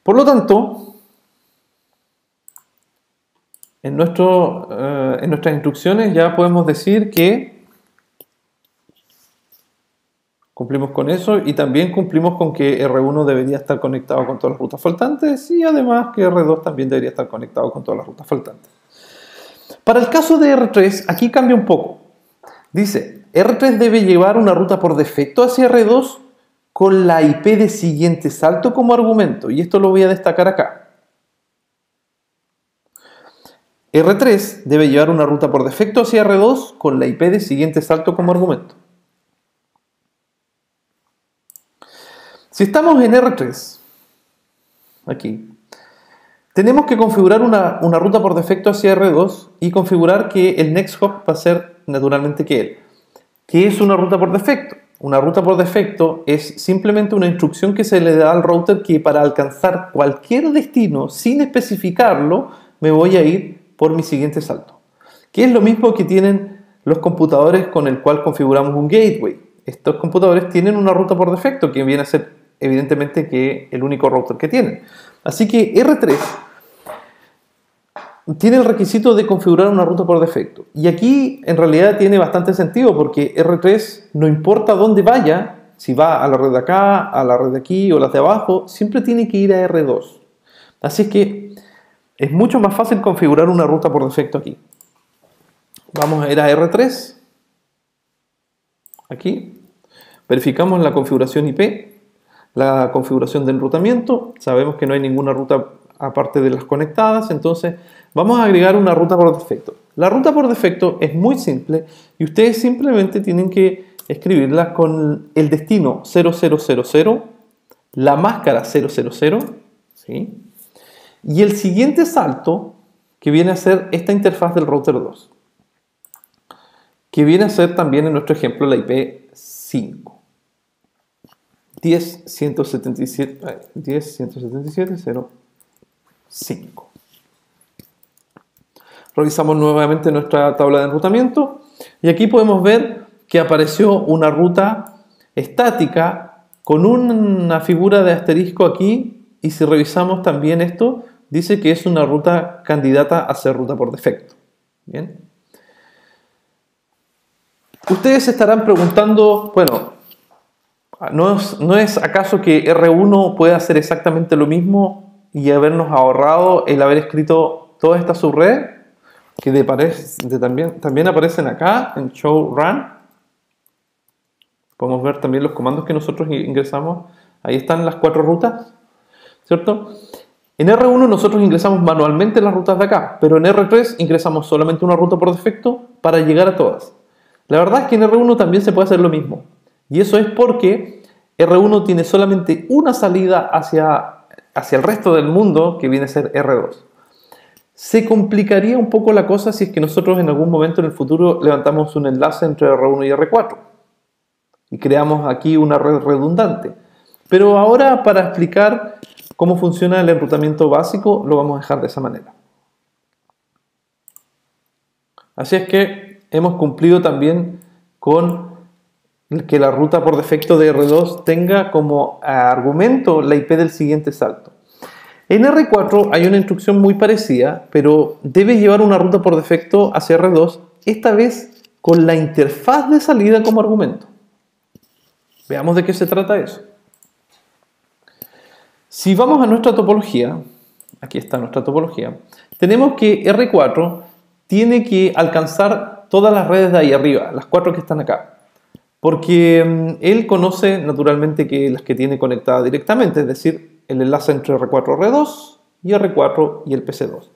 Speaker 1: Por lo tanto, en nuestras instrucciones ya podemos decir que cumplimos con eso y también cumplimos con que R1 debería estar conectado con todas las rutas faltantes y además que R2 también debería estar conectado con todas las rutas faltantes. Para el caso de R3, aquí cambia un poco. Dice, R3 debe llevar una ruta por defecto hacia R2 con la IP de siguiente salto como argumento. Y esto lo voy a destacar acá. R3 debe llevar una ruta por defecto hacia R2 con la IP de siguiente salto como argumento. Si estamos en R3, aquí, tenemos que configurar una ruta por defecto hacia R2 y configurar que el next hop va a ser naturalmente ¿qué es una ruta por defecto? Una ruta por defecto es simplemente una instrucción que se le da al router que para alcanzar cualquier destino sin especificarlo me voy a ir por mi siguiente salto. Que es lo mismo que tienen los computadores con el cual configuramos un gateway. Estos computadores tienen una ruta por defecto que viene a ser evidentemente que el único router que tienen. Así que R3 tiene el requisito de configurar una ruta por defecto. Y aquí en realidad tiene bastante sentido porque R3 no importa dónde vaya, si va a la red de acá, a la red de aquí o las de abajo, siempre tiene que ir a R2. Así es que es mucho más fácil configurar una ruta por defecto aquí. Vamos a ir a R3. Aquí. Verificamos la configuración IP, la configuración de enrutamiento. Sabemos que no hay ninguna ruta aparte de las conectadas, entonces vamos a agregar una ruta por defecto. La ruta por defecto es muy simple y ustedes simplemente tienen que escribirla con el destino 0000, la máscara 000, ¿sí? Y el siguiente salto que viene a ser esta interfaz del router 2, que viene a ser también en nuestro ejemplo la IP 5. 10.177.0.5. Revisamos nuevamente nuestra tabla de enrutamiento y aquí podemos ver que apareció una ruta estática con una figura de asterisco aquí y si revisamos también esto dice que es una ruta candidata a ser ruta por defecto. Bien. Ustedes se estarán preguntando, bueno, ¿no es acaso que R1 puede hacer exactamente lo mismo y habernos ahorrado el haber escrito toda esta subred? Que también aparecen acá en show run. Podemos ver también los comandos que nosotros ingresamos. Ahí están las 4 rutas, ¿cierto? En R1 nosotros ingresamos manualmente las rutas de acá, pero en R3 ingresamos solamente una ruta por defecto para llegar a todas. La verdad es que en R1 también se puede hacer lo mismo. Y eso es porque R1 tiene solamente una salida hacia el resto del mundo, que viene a ser R2. Se complicaría un poco la cosa si es que nosotros en algún momento en el futuro levantamos un enlace entre R1 y R4 y creamos aquí una red redundante. Pero ahora, para explicar cómo funciona el enrutamiento básico, lo vamos a dejar de esa manera. Así es que hemos cumplido también con que la ruta por defecto de R2 tenga como argumento la IP del siguiente salto. En R4 hay una instrucción muy parecida, pero debe llevar una ruta por defecto hacia R2, esta vez con la interfaz de salida como argumento. Veamos de qué se trata eso. Si vamos a nuestra topología, aquí está nuestra topología, tenemos que R4 tiene que alcanzar todas las redes de ahí arriba, las 4 que están acá. Porque él conoce naturalmente que las que tiene conectadas directamente, es decir, el enlace entre R4 R2 y R4 y el PC2.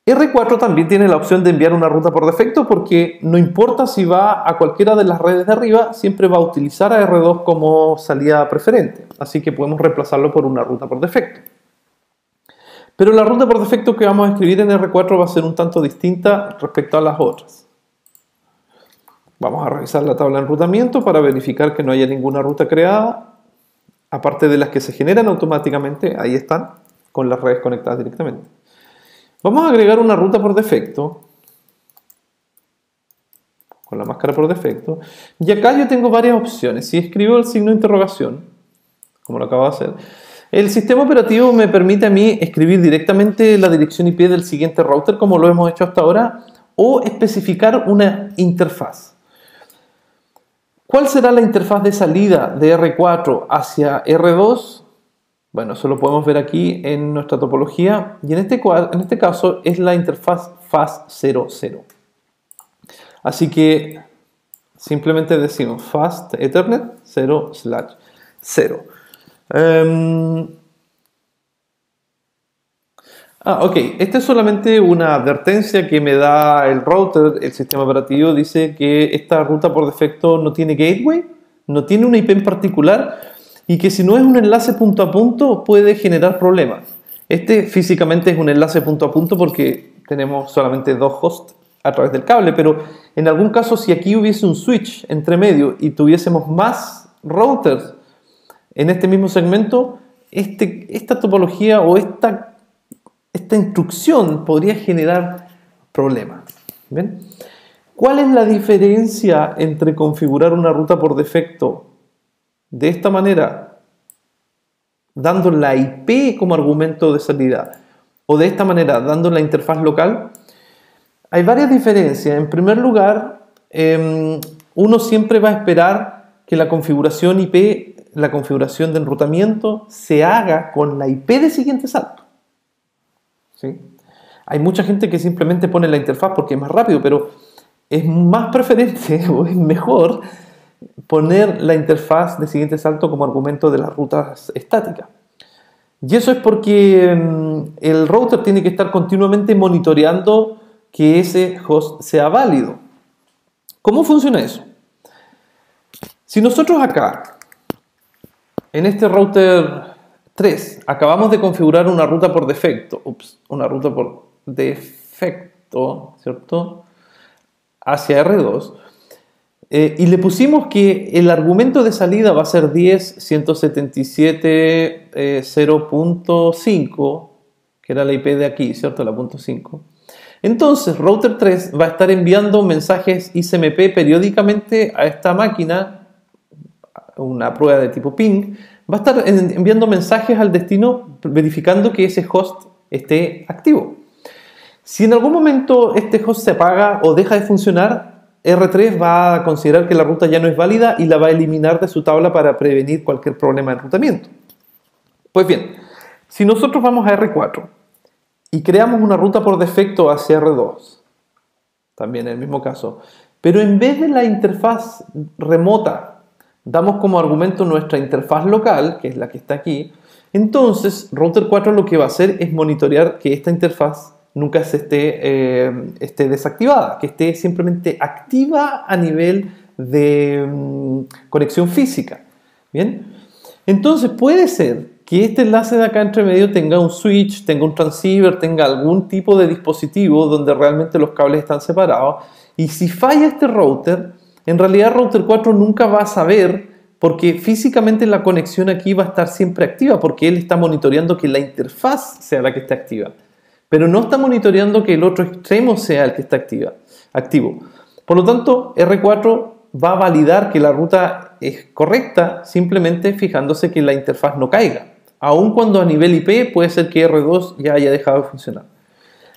Speaker 1: R4 también tiene la opción de enviar una ruta por defecto porque no importa si va a cualquiera de las redes de arriba, siempre va a utilizar a R2 como salida preferente. Así que podemos reemplazarlo por una ruta por defecto. Pero la ruta por defecto que vamos a escribir en R4 va a ser un tanto distinta respecto a las otras. Vamos a revisar la tabla de enrutamiento para verificar que no haya ninguna ruta creada, aparte de las que se generan automáticamente, ahí están, con las redes conectadas directamente. Vamos a agregar una ruta por defecto con la máscara por defecto. Y acá yo tengo varias opciones. Si escribo el signo de interrogación, como lo acabo de hacer, el sistema operativo me permite a mí escribir directamente la dirección IP del siguiente router, como lo hemos hecho hasta ahora, o especificar una interfaz. ¿Cuál será la interfaz de salida de R4 hacia R2? Bueno, eso lo podemos ver aquí en nuestra topología, y en este caso es la interfaz FAS00. Así que simplemente decimos fast Ethernet 0/0. Ok, esta es solamente una advertencia que me da el router. El sistema operativo dice que esta ruta por defecto no tiene gateway, no tiene una IP en particular, y que si no es un enlace punto a punto puede generar problemas. Este físicamente es un enlace punto a punto porque tenemos solamente dos hosts a través del cable, pero en algún caso si aquí hubiese un switch entre medio y tuviésemos más routers en este mismo segmento, esta topología o esta instrucción podría generar problemas. ¿Ven? ¿Cuál es la diferencia entre configurar una ruta por defecto de esta manera, dando la IP como argumento de salida, o de esta manera, dando la interfaz local? Hay varias diferencias. En primer lugar, uno siempre va a esperar que la configuración IP, la configuración de enrutamiento, se haga con la IP de siguiente salto. ¿Sí? Hay mucha gente que simplemente pone la interfaz porque es más rápido, pero es más preferente o es mejor poner la interfaz de siguiente salto como argumento de las rutas estáticas. Y eso es porque el router tiene que estar continuamente monitoreando que ese host sea válido. ¿Cómo funciona eso? Si nosotros acá, en este router 3, acabamos de configurar una ruta por defecto, ¿cierto? Hacia R2, y le pusimos que el argumento de salida va a ser 10.177.0.5, que era la IP de aquí, ¿cierto? La .5. Entonces, router 3 va a estar enviando mensajes ICMP periódicamente a esta máquina, una prueba de tipo ping, va a estar enviando mensajes al destino verificando que ese host esté activo. Si en algún momento este host se apaga o deja de funcionar, R3 va a considerar que la ruta ya no es válida y la va a eliminar de su tabla para prevenir cualquier problema de enrutamiento. Pues bien, si nosotros vamos a R4 y creamos una ruta por defecto hacia R2, también en el mismo caso, pero en vez de la interfaz remota, damos como argumento nuestra interfaz local, que es la que está aquí, entonces Router 4 lo que va a hacer es monitorear que esta interfaz nunca se esté desactivada, que esté simplemente activa a nivel de conexión física. ¿Bien? Entonces puede ser que este enlace de acá entre medio tenga un switch, tenga un transceiver, tenga algún tipo de dispositivo donde realmente los cables están separados, y si falla este router, en realidad Router 4 nunca va a saber, porque físicamente la conexión aquí va a estar siempre activa, porque él está monitoreando que la interfaz sea la que esté activa, pero no está monitoreando que el otro extremo sea el que está activo. Por lo tanto, R4 va a validar que la ruta es correcta simplemente fijándose que la interfaz no caiga, aun cuando a nivel IP puede ser que R2 ya haya dejado de funcionar.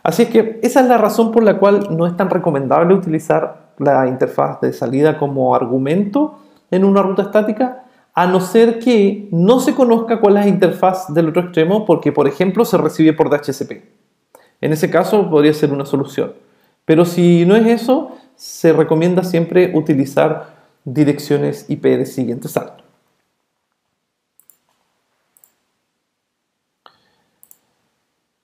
Speaker 1: Así es que esa es la razón por la cual no es tan recomendable utilizar la interfaz de salida como argumento en una ruta estática, a no ser que no se conozca cuál es la interfaz del otro extremo, porque por ejemplo se recibe por DHCP. En ese caso podría ser una solución. Pero si no es eso, se recomienda siempre utilizar direcciones IP de siguiente salto.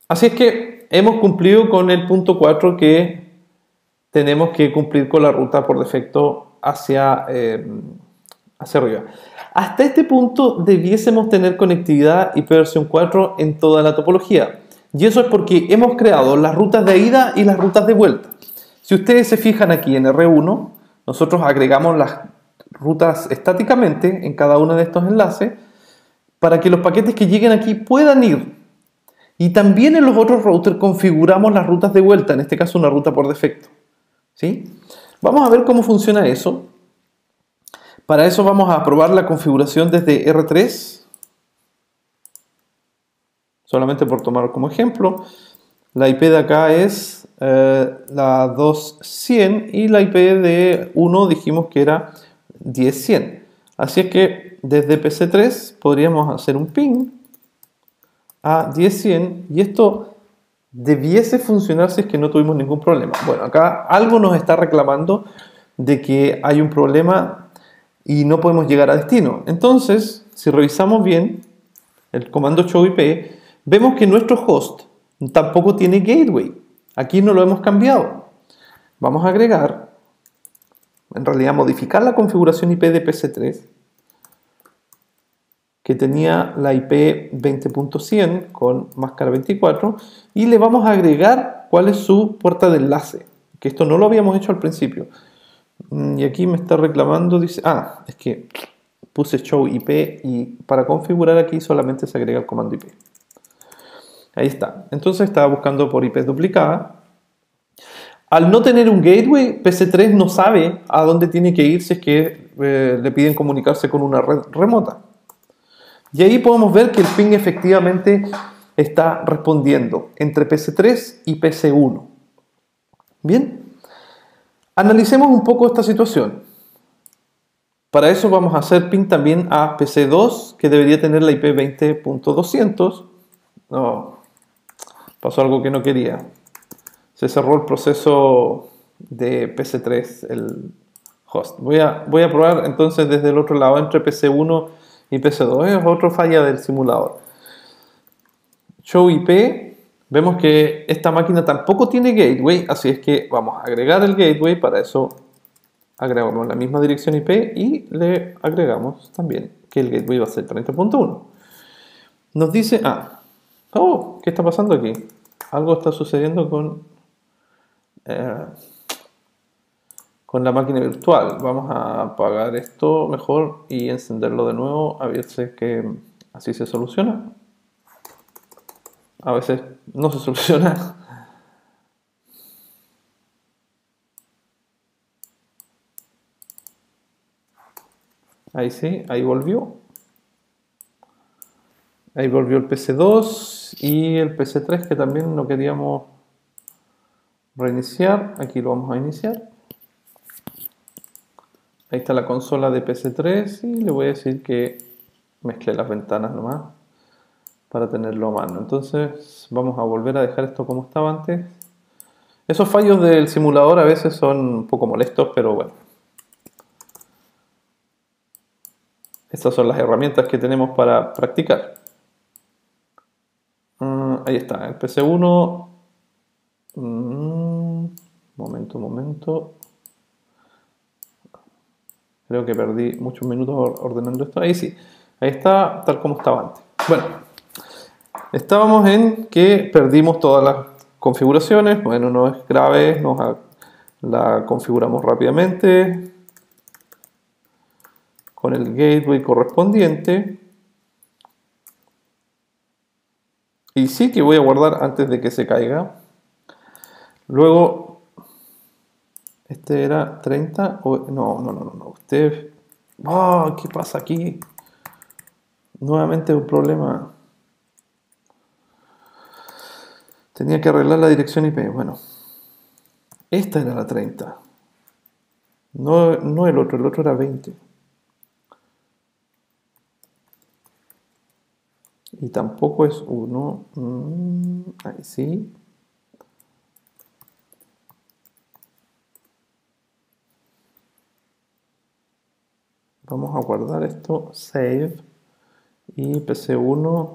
Speaker 1: Así es que hemos cumplido con el punto 4, que tenemos que cumplir con la ruta por defecto hacia arriba. Hasta este punto debiésemos tener conectividad IP versión 4 en toda la topología. Y eso es porque hemos creado las rutas de ida y las rutas de vuelta. Si ustedes se fijan aquí en R1, nosotros agregamos las rutas estáticamente en cada uno de estos enlaces para que los paquetes que lleguen aquí puedan ir. Y también en los otros routers configuramos las rutas de vuelta, en este caso una ruta por defecto. ¿Sí? Vamos a ver cómo funciona eso. Para eso vamos a probar la configuración desde R3. Solamente por tomar como ejemplo. La IP de acá es la 2100 y la IP de 1 dijimos que era 10100. Así es que desde PC3 podríamos hacer un ping a 10100 y esto debiese funcionar si es que no tuvimos ningún problema. Bueno, acá algo nos está reclamando de que hay un problema y no podemos llegar a destino. Entonces, si revisamos bien el comando show IP, vemos que nuestro host tampoco tiene gateway. Aquí no lo hemos cambiado. Vamos a agregar, en realidad modificar la configuración IP de PC3, que tenía la IP 20.100 con máscara 24, y le vamos a agregar cuál es su puerta de enlace, que esto no lo habíamos hecho al principio. Y aquí me está reclamando, dice, es que puse show IP y para configurar aquí solamente se agrega el comando IP. Ahí está. Entonces estaba buscando por IP duplicada. Al no tener un gateway, PC3 no sabe a dónde tiene que ir si es que le piden comunicarse con una red remota. Y ahí podemos ver que el ping efectivamente está respondiendo entre PC3 y PC1. Bien, analicemos un poco esta situación. Para eso vamos a hacer ping también a PC2, que debería tener la IP 20.200. No, pasó algo que no quería. Se cerró el proceso de PC3, el host. Voy a probar entonces desde el otro lado, entre PC1 y PC2. Es otra falla del simulador. Show IP. Vemos que esta máquina tampoco tiene gateway, así es que vamos a agregar el gateway. Para eso agregamos la misma dirección IP y le agregamos también que el gateway va a ser 30.1. Nos dice, ¿qué está pasando aquí? Algo está sucediendo con la máquina virtual. Vamos a apagar esto mejor y encenderlo de nuevo, a ver si es que así se soluciona. A veces no se soluciona. Ahí sí, ahí volvió. Ahí volvió el PC2 y el PC3 que también no queríamos reiniciar. Aquí lo vamos a iniciar. Ahí está la consola de PC3 y le voy a decir que mezcle las ventanas nomás para tenerlo a mano. Entonces vamos a volver a dejar esto como estaba antes. Esos fallos del simulador a veces son un poco molestos, pero bueno. Estas son las herramientas que tenemos para practicar. Ahí está, el PC1. Momento. Creo que perdí muchos minutos ordenando esto. Ahí sí, ahí está tal como estaba antes. Bueno, estábamos en que perdimos todas las configuraciones. Bueno, no es grave, la configuramos rápidamente con el gateway correspondiente. Y sí que voy a guardar antes de que se caiga. Luego, este era 30. No. Usted. ¿Qué pasa aquí? Nuevamente un problema. Tenía que arreglar la dirección IP. Bueno, esta era la 30. No el otro era 20. Y tampoco es 1. Ahí sí. Vamos a guardar esto, save, y PC1,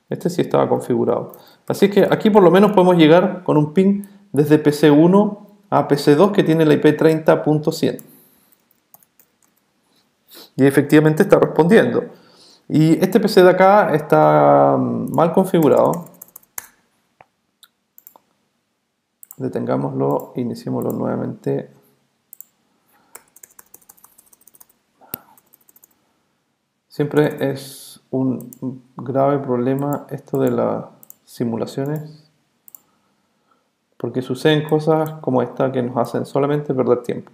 Speaker 1: este sí estaba configurado. Así que aquí por lo menos podemos llegar con un ping desde PC1 a PC2 que tiene la IP 30.100. Y efectivamente está respondiendo. Y este PC de acá está mal configurado. Detengámoslo, iniciémoslo nuevamente. Siempre es un grave problema esto de las simulaciones, porque suceden cosas como esta que nos hacen solamente perder tiempo.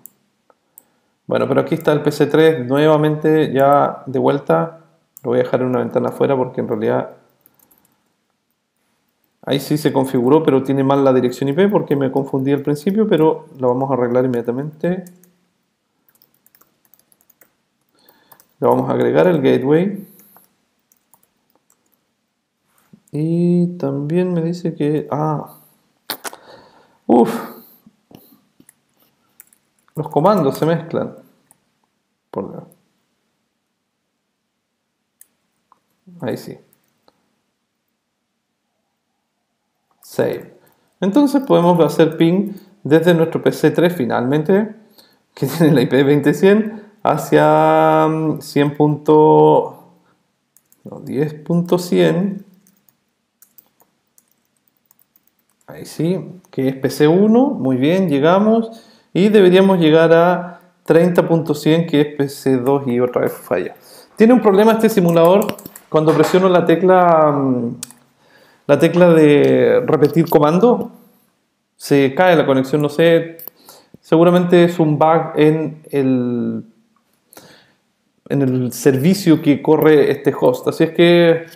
Speaker 1: Bueno, pero aquí está el PC3 nuevamente ya de vuelta. Lo voy a dejar en una ventana afuera porque en realidad ahí sí se configuró, pero tiene mal la dirección IP porque me confundí al principio, pero lo vamos a arreglar inmediatamente. Le vamos a agregar el gateway. Y también me dice que... los comandos se mezclan. Ahí sí. Save. Entonces podemos hacer ping desde nuestro PC3 finalmente, que tiene la IP 20100, hacia 10.100. Ahí sí, que es PC1. Muy bien, llegamos. Y deberíamos llegar a 30.100, que es PC2, y otra vez falla. Tiene un problema este simulador cuando presiono la tecla de repetir comando. Se cae la conexión, no sé. Seguramente es un bug en el servicio que corre este host. Así es que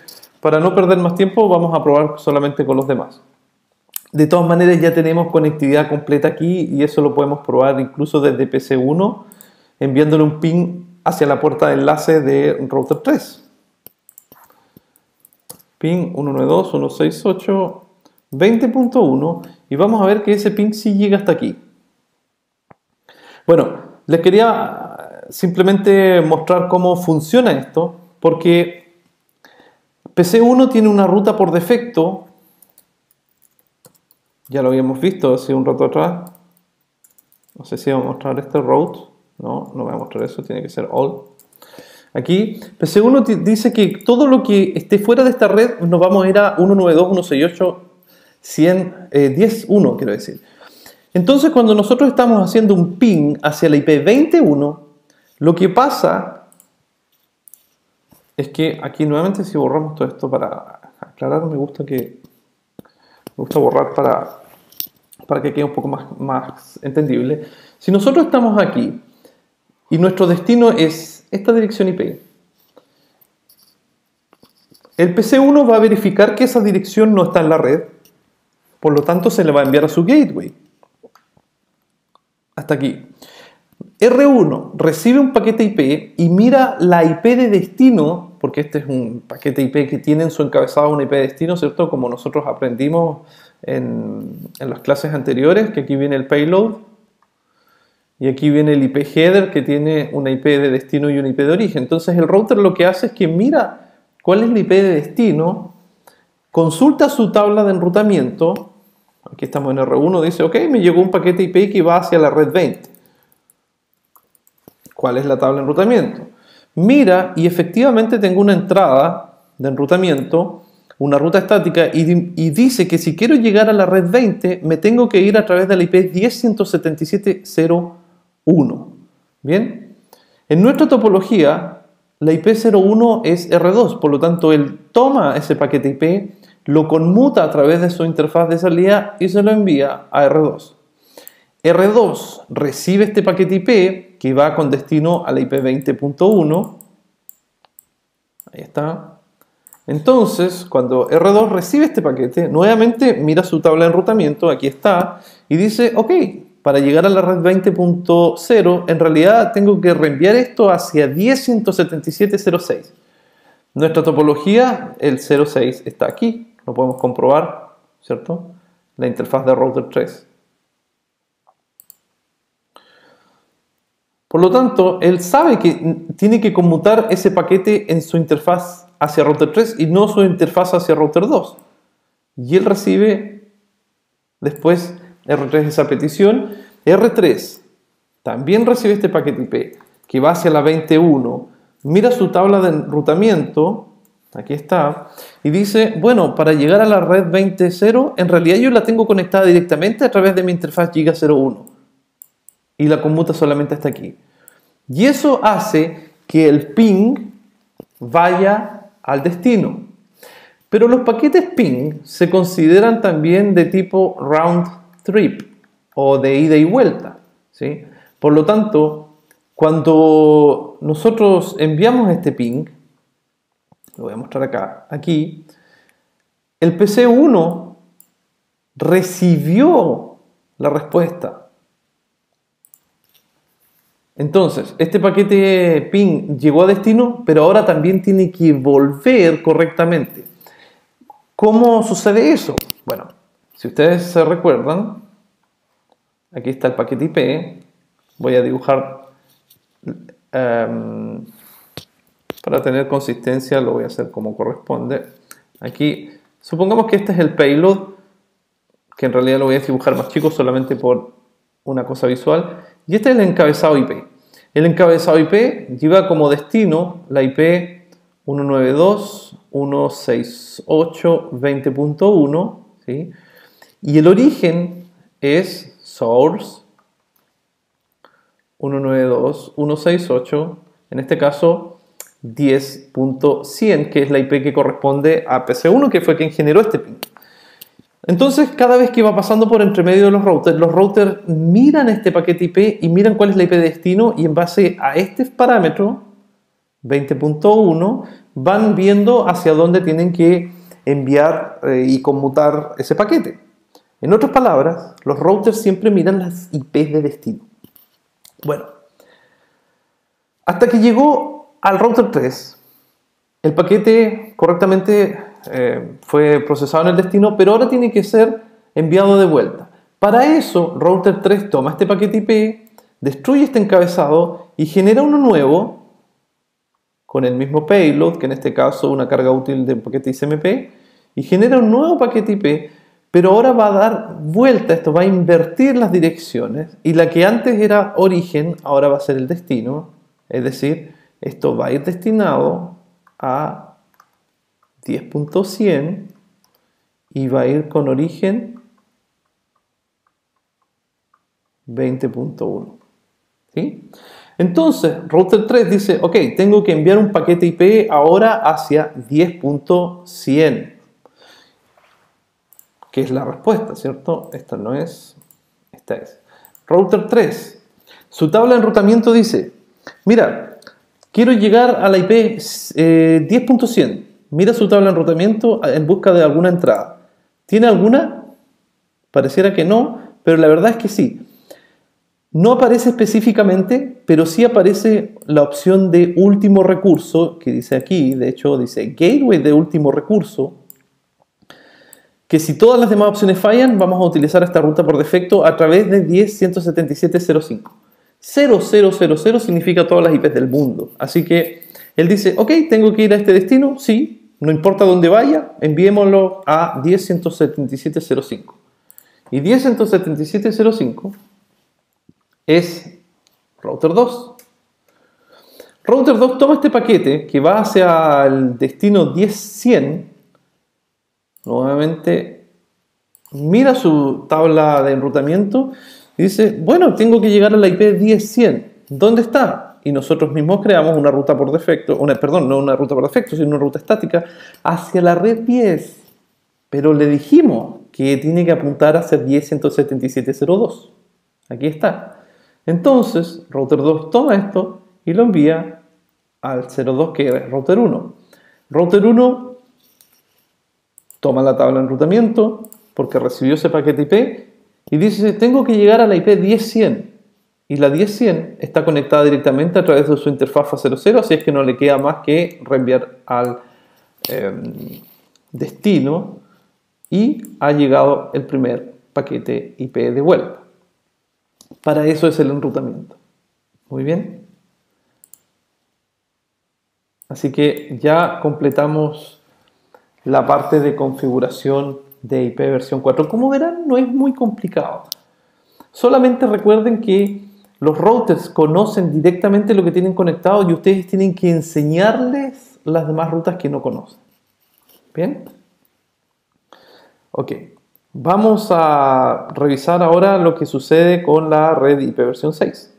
Speaker 1: para no perder más tiempo vamos a probar solamente con los demás. De todas maneras ya tenemos conectividad completa aquí y eso lo podemos probar incluso desde PC1 enviándole un ping hacia la puerta de enlace de router 3. Ping 192.168.20.1 y vamos a ver que ese ping sí llega hasta aquí. Bueno, les quería simplemente mostrar cómo funciona esto porque PC1 tiene una ruta por defecto. Ya lo habíamos visto hace un rato atrás. No sé si voy a mostrar este route. No, no voy a mostrar eso, tiene que ser all. Aquí, PC1 dice que todo lo que esté fuera de esta red nos vamos a ir a 192.168.110.1, quiero decir. Entonces, cuando nosotros estamos haciendo un ping hacia la IP 21, lo que pasa es que aquí nuevamente, si borramos todo esto para aclarar, me gusta borrar para que quede un poco más entendible. Si nosotros estamos aquí y nuestro destino es esta dirección IP, el PC1 va a verificar que esa dirección no está en la red, por lo tanto se le va a enviar a su gateway. Hasta aquí. R1 recibe un paquete IP y mira la IP de destino, porque este es un paquete IP que tiene en su encabezado una IP de destino, ¿cierto? Como nosotros aprendimos en las clases anteriores, que aquí viene el payload y aquí viene el IP header que tiene una IP de destino y una IP de origen. Entonces el router lo que hace es que mira cuál es la IP de destino, consulta su tabla de enrutamiento, aquí estamos en R1, dice, ok, me llegó un paquete IP que va hacia la red 20. ¿Cuál es la tabla de enrutamiento? Mira y efectivamente tengo una entrada de enrutamiento, una ruta estática, y dice que si quiero llegar a la red 20 me tengo que ir a través de la IP 10.177.0.1. ¿Bien? En nuestra topología la IP 01 es R2, por lo tanto él toma ese paquete IP, lo conmuta a través de su interfaz de salida y se lo envía a R2. R2 recibe este paquete IP que va con destino a la IP 20.1. Ahí está. Entonces, cuando R2 recibe este paquete, nuevamente mira su tabla de enrutamiento, aquí está, y dice, ok, para llegar a la red 20.0, en realidad tengo que reenviar esto hacia 10.177.0.6. Nuestra topología, el 0.6, está aquí, lo podemos comprobar, ¿cierto? La interfaz de router 3. Por lo tanto, él sabe que tiene que conmutar ese paquete en su interfaz hacia router 3 y no su interfaz hacia router 2. Y él recibe después R3 esa petición. R3 también recibe este paquete IP que va hacia la 21. Mira su tabla de enrutamiento, aquí está, y dice, bueno, para llegar a la red 20.0, en realidad yo la tengo conectada directamente a través de mi interfaz Giga 01. Y la conmuta solamente hasta aquí. Y eso hace que el ping vaya al destino. Pero los paquetes ping se consideran también de tipo round trip o de ida y vuelta, ¿sí? Por lo tanto, cuando nosotros enviamos este ping, lo voy a mostrar acá, aquí, el PC1 recibió la respuesta. Entonces, este paquete ping llegó a destino, pero ahora también tiene que volver correctamente. ¿Cómo sucede eso? Bueno, si ustedes se recuerdan, aquí está el paquete IP. Voy a dibujar para tener consistencia, lo voy a hacer como corresponde. Aquí, supongamos que este es el payload, que en realidad lo voy a dibujar más chico solamente por una cosa visual. Y este es el encabezado IP. El encabezado IP lleva como destino la IP 192.168.20.1, ¿sí? Y el origen es source 192.168, en este caso 10.100, que es la IP que corresponde a PC1, que fue quien generó este ping. Entonces, cada vez que va pasando por entre medio de los routers miran este paquete IP y miran cuál es la IP de destino, y en base a este parámetro 20.1 van viendo hacia dónde tienen que enviar y conmutar ese paquete. En otras palabras, los routers siempre miran las IPs de destino. Bueno, hasta que llegó al router 3, el paquete correctamente fue procesado en el destino, pero ahora tiene que ser enviado de vuelta. Para eso, router 3 toma este paquete IP, destruye este encabezado y genera uno nuevo con el mismo payload, que en este caso una carga útil de un paquete ICMP, y genera un nuevo paquete IP, pero ahora va a dar vuelta esto, va a invertir las direcciones, y la que antes era origen, ahora va a ser el destino, es decir, esto va a ir destinado a 10.100 y va a ir con origen 20.1. ¿Sí? Entonces, router 3 dice, ok, tengo que enviar un paquete IP ahora hacia 10.100, que es la respuesta, ¿cierto? Esta no es, esta es. Router 3, su tabla de enrutamiento dice, mira, quiero llegar a la IP 10.100. Mira su tabla de enrutamiento en busca de alguna entrada. ¿Tiene alguna? Pareciera que no, pero la verdad es que sí. No aparece específicamente, pero sí aparece la opción de último recurso, que dice aquí, de hecho dice gateway de último recurso, que si todas las demás opciones fallan, vamos a utilizar esta ruta por defecto a través de 10.177.0.5. 0000 significa todas las IPs del mundo. Así que él dice, ok, tengo que ir a este destino, sí, no importa dónde vaya, enviémoslo a 10.177.0.5. Y 10.177.0.5 es router 2. Router 2 toma este paquete que va hacia el destino 10.100, nuevamente mira su tabla de enrutamiento y dice, bueno, tengo que llegar a la IP 10.100. ¿Dónde está? Y nosotros mismos creamos una ruta por defecto, no una ruta por defecto, sino una ruta estática hacia la red 10. Pero le dijimos que tiene que apuntar hacia 10.177.0.2. Aquí está. Entonces, router 2 toma esto y lo envía al 02, que es router 1. Router 1 toma la tabla de enrutamiento porque recibió ese paquete IP y dice, tengo que llegar a la IP 10.100. Y la 10.100 está conectada directamente a través de su interfaz FA00, así es que no le queda más que reenviar al destino, y ha llegado el primer paquete IP de vuelta. Para eso es el enrutamiento. Muy bien. Así que ya completamos la parte de configuración de IP versión 4. Como verán, no es muy complicado. Solamente recuerden que los routers conocen directamente lo que tienen conectado y ustedes tienen que enseñarles las demás rutas que no conocen. ¿Bien? Ok. Vamos a revisar ahora lo que sucede con la red IP versión 6.